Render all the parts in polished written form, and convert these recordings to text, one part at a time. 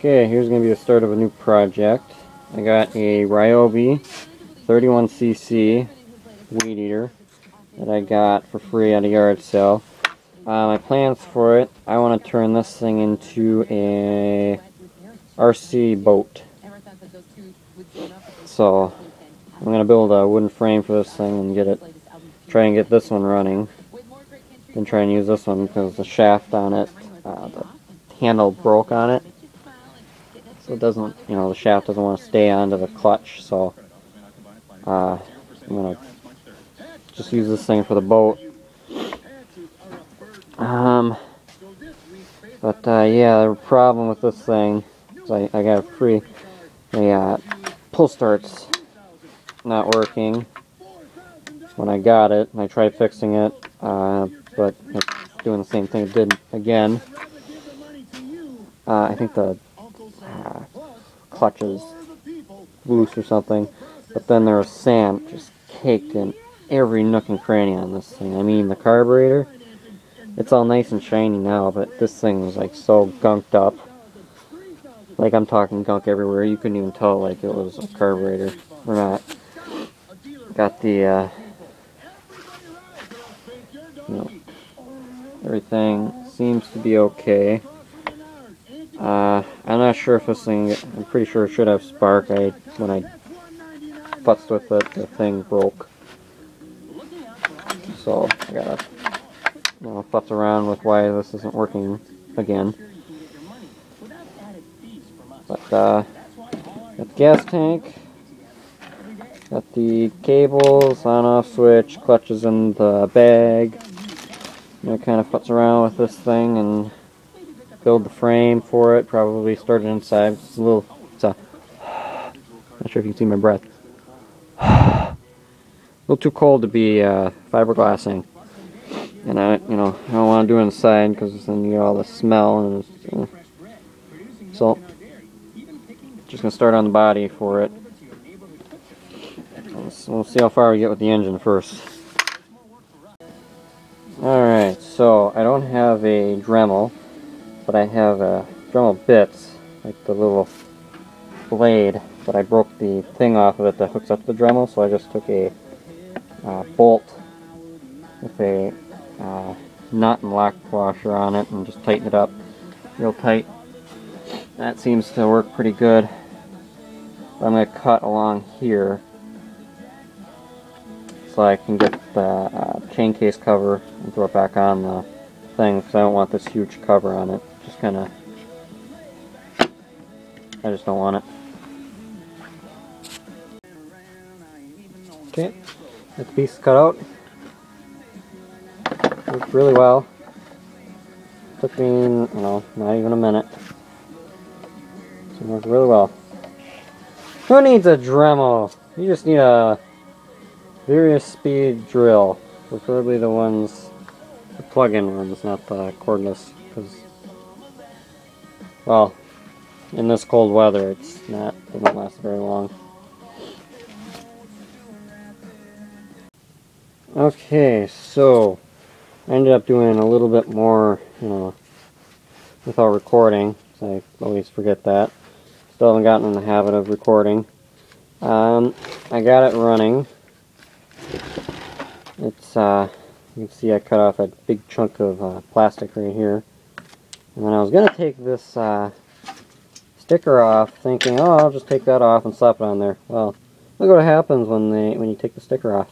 Okay, here's going to be the start of a new project. I got a Ryobi 31cc weed eater that I got for free at a yard sale. My plans for it, I want to turn this thing into a RC boat. So I'm going to build a wooden frame for this thing and try and get this one running. Then try and use this one because the shaft on it, the handle broke on it. So it doesn't, the shaft doesn't want to stay onto the clutch, so I'm going to just use this thing for the boat. Yeah, the problem with this thing is I got it free. The pull start's not working when I got it. I tried fixing it, but it's doing the same thing it did again. I think the clutch is loose or something, but then there was sand just caked in every nook and cranny on this thing. I mean, the carburetor, it's all nice and shiny now, but this thing was like so gunked up. Like, I'm talking gunk everywhere. You couldn't even tell like it was a carburetor or not. Got the everything seems to be okay. I'm not sure if this thing, I'm pretty sure it should have spark. When I futzed with it, the thing broke. So I gotta futz around with why this isn't working again. But got the gas tank, got the cables, on-off switch, clutches in the bag. I'm gonna kind of futz around with this thing and build the frame for it. Probably start it inside. It's not sure if you can see my breath. A little too cold to be fiberglassing, and I don't want to do it inside because then you get all the smell, and so just gonna start on the body for it. We'll see how far we get with the engine first. Alright, so I don't have a Dremel, but I have Dremel bits, like the little blade, but I broke the thing off of it that hooks up the Dremel, so I just took a bolt with a nut and lock washer on it and just tighten it up real tight. That seems to work pretty good. But I'm going to cut along here so I can get the chain case cover and throw it back on the thing, because I don't want this huge cover on it. I just don't want it. Okay, got the piece cut out. Worked really well. Took me, not even a minute. So it worked really well. Who needs a Dremel? You just need a various speed drill. Preferably the plug-in ones, not the cordless, because, well, in this cold weather, they don't last very long. Okay, so I ended up doing a little bit more, without recording, so I always forget that. Still haven't gotten in the habit of recording. I got it running. It's, you can see I cut off a big chunk of plastic right here. And then I was going to take this sticker off, thinking, oh, I'll just take that off and slap it on there. Well, look what happens when you take the sticker off.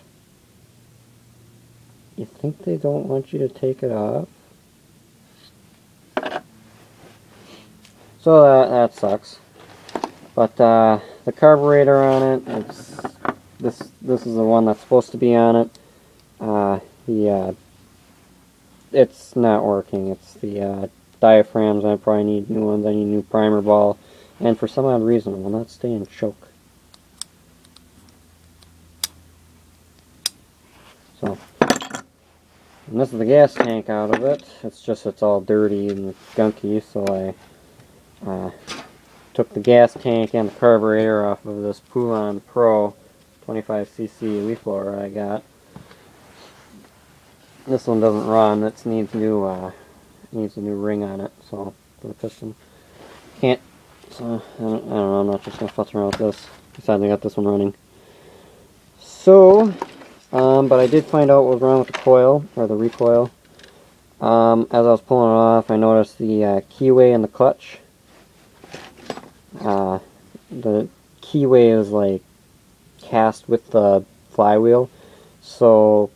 You think they don't want you to take it off? So that sucks. But the carburetor on it, this is the one that's supposed to be on it. It's not working. It's the diaphragms. I probably need new ones. I need a new primer ball, and for some odd reason, it will not stay in choke. So, and this is the gas tank out of it. It's all dirty and gunky, so I took the gas tank and the carburetor off of this Poulon Pro 25cc leaf blower I got. This one doesn't run. It needs a new ring on it, so for the piston. Can't So, I don't know, I'm not just going to futz around with this. Besides, I got this one running. So, but I did find out what was wrong with the coil, or the recoil. As I was pulling it off, I noticed the keyway in the clutch. The keyway is like cast with the flywheel, so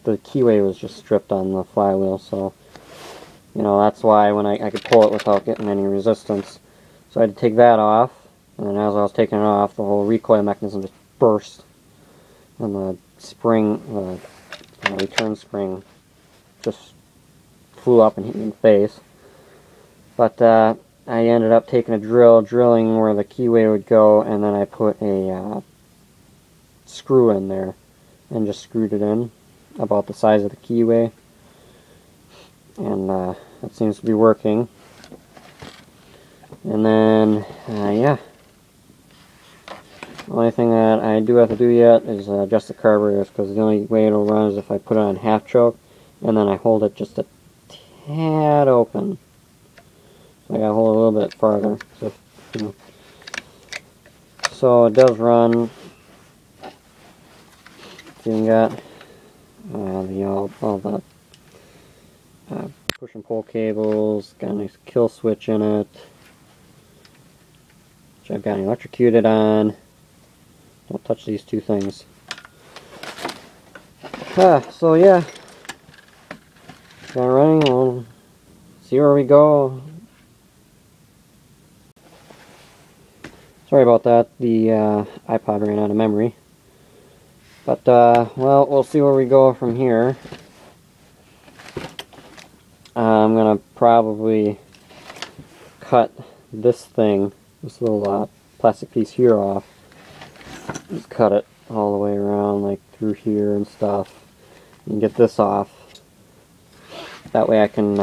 the keyway was just stripped on the flywheel, so you know, that's why when I could pull it without getting any resistance. So I had to take that off, and then as I was taking it off, the whole recoil mechanism just burst, and the spring, the return spring, just flew up and hit me in the face. But I ended up taking a drilling where the keyway would go, and then I put a screw in there and just screwed it in about the size of the keyway, and that seems to be working. And then yeah, the only thing that I do have to do yet is adjust the carburetors, because the only way it'll run is if I put it on half choke and then I hold it just a tad open. So I gotta hold it a little bit farther. So, you know. So it does run. You got all the push and pull cables. Got a nice kill switch in it, which I've got electrocuted on. Don't touch these two things. So yeah, got it running. We'll see where we go. Sorry about that. The iPod ran out of memory. But, well, we'll see where we go from here. I'm going to probably cut this thing, this little plastic piece here off. Just cut it all the way around, like through here and stuff. And get this off. That way I can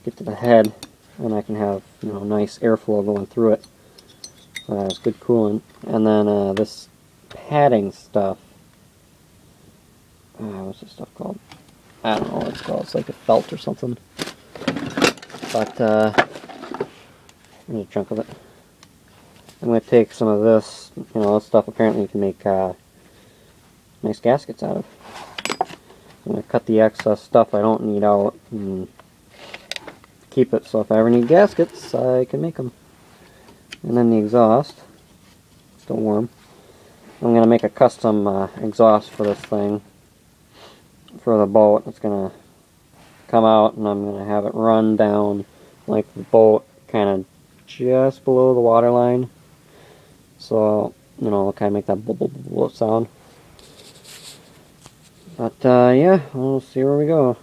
get to the head, and I can have, you know, nice airflow going through it. It's good coolant. And then this padding stuff. What's this stuff called? I don't know what it's called. It's like a felt or something. But there's a chunk of it. I'm going to take some of this. You know, this stuff apparently you can make nice gaskets out of. I'm going to cut the excess stuff I don't need out and keep it, so if I ever need gaskets, I can make them. And then the exhaust. Still warm. I'm going to make a custom exhaust for this thing, for the boat. It's going to come out, and I'm going to have it run down like the boat, kind of just below the water line. So, you know, it'll kind of make that blah, blah, blah, blah sound. But, yeah, we'll see where we go.